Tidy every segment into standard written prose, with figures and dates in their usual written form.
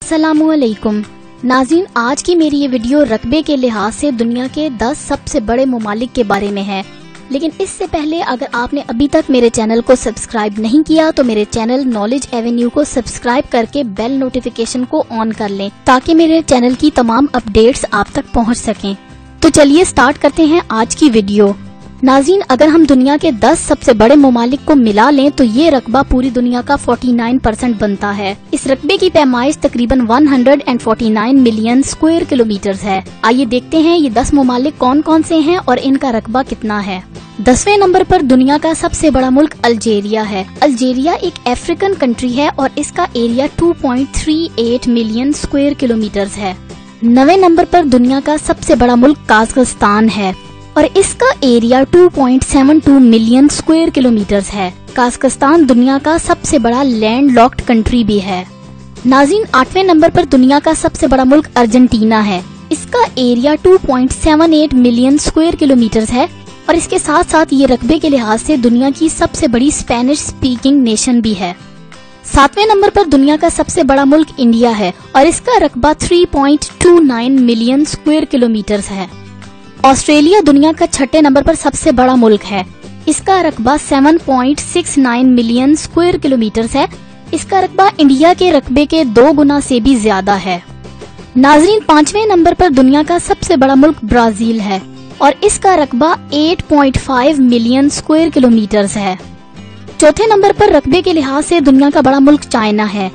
अस्सलामुअलैकुम नाज़रीन, आज की मेरी ये वीडियो रकबे के लिहाज से दुनिया के 10 सबसे बड़े ममालिक के बारे में है। लेकिन इससे पहले अगर आपने अभी तक मेरे चैनल को सब्सक्राइब नहीं किया तो मेरे चैनल नॉलेज एवेन्यू को सब्सक्राइब करके बेल नोटिफिकेशन को ऑन कर लें ताकि मेरे चैनल की तमाम अपडेट्स आप तक पहुंच सकें। तो चलिए स्टार्ट करते हैं आज की वीडियो। नाज़रीन, अगर हम दुनिया के 10 सबसे बड़े ममालिक को मिला लें तो ये रकबा पूरी दुनिया का 49% बनता है। इस रकबे की पैमाइश तकरीबन 149 मिलियन स्क्वायर किलोमीटर है। आइए देखते हैं ये 10 ममालिक कौन कौन से हैं और इनका रकबा कितना है। 10वें नंबर पर दुनिया का सबसे बड़ा मुल्क अल्जीरिया है। अल्जीरिया एक अफ्रीकन कंट्री है और इसका एरिया 2.38 मिलियन स्क्वायर किलोमीटर है। 9वें नंबर पर दुनिया का सबसे बड़ा मुल्क काज़ाख्स्तान है और इसका एरिया 2.72 मिलियन स्क्वायर किलोमीटर है। काज़ाख्स्तान दुनिया का सबसे बड़ा लैंड लॉक्ड कंट्री भी है। नाज़रीन, 8वें नंबर पर दुनिया का सबसे बड़ा मुल्क अर्जेंटीना है। इसका एरिया 2.78 मिलियन स्क्वायर किलोमीटर है और इसके साथ साथ ये रकबे के लिहाज से दुनिया की सबसे बड़ी स्पेनिश स्पीकिंग नेशन भी है। 7वें नंबर पर दुनिया का सबसे बड़ा मुल्क इंडिया है और इसका रकबा 3.29 मिलियन स्क्वायर किलोमीटर है। ऑस्ट्रेलिया दुनिया का 6ठे नंबर पर सबसे बड़ा मुल्क है। इसका रकबा 7.69 मिलियन स्क्वायर किलोमीटर है। इसका रकबा इंडिया के रकबे के 2 गुना से भी ज्यादा है। नाज़रीन, 5वें नंबर पर दुनिया का सबसे बड़ा मुल्क ब्राजील है और इसका रकबा 8.5 मिलियन स्क्वायर किलोमीटर है। चौथे नंबर पर रकबे के लिहाज से दुनिया का बड़ा मुल्क चाइना है।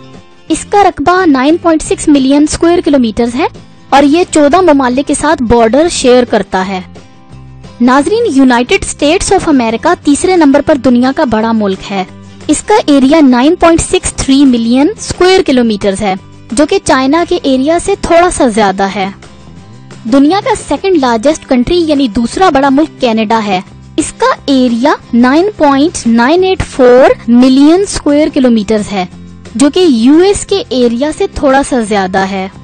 इसका रकबा 9.6 मिलियन स्क्वायर किलोमीटर है और ये 14 ममालिक के साथ बॉर्डर शेयर करता है। नाज़रीन, यूनाइटेड स्टेट्स ऑफ अमेरिका तीसरे नंबर पर दुनिया का बड़ा मुल्क है। इसका एरिया 9.63 मिलियन स्क्वायर किलोमीटर है जो कि चाइना के एरिया से थोड़ा सा ज्यादा है। दुनिया का सेकंड लार्जेस्ट कंट्री यानी दूसरा बड़ा मुल्क कनाडा है। इसका एरिया 9.984 मिलियन स्क्वायर किलोमीटर है जो कि यूएस के एरिया से थोड़ा सा ज्यादा है।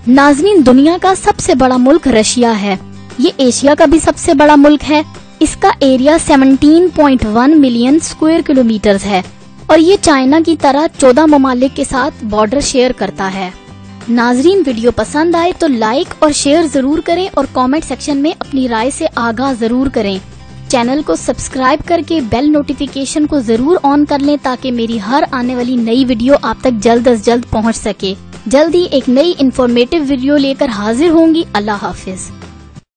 नाज़रीन, दुनिया का सबसे बड़ा मुल्क रशिया है। ये एशिया का भी सबसे बड़ा मुल्क है। इसका एरिया 17.1 मिलियन स्क्वायर किलोमीटर है और ये चाइना की तरह 14 ममालिक के साथ बॉर्डर शेयर करता है। नाज़रीन, वीडियो पसंद आए तो लाइक और शेयर जरूर करें और कमेंट सेक्शन में अपनी राय से आगाह जरूर करें। चैनल को सब्सक्राइब करके बेल नोटिफिकेशन को जरूर ऑन कर लें ताकि मेरी हर आने वाली नई वीडियो आप तक जल्द से जल्द पहुंच सके। जल्दी एक नई इंफॉर्मेटिव वीडियो लेकर हाजिर होंगी। अल्लाह हाफिज।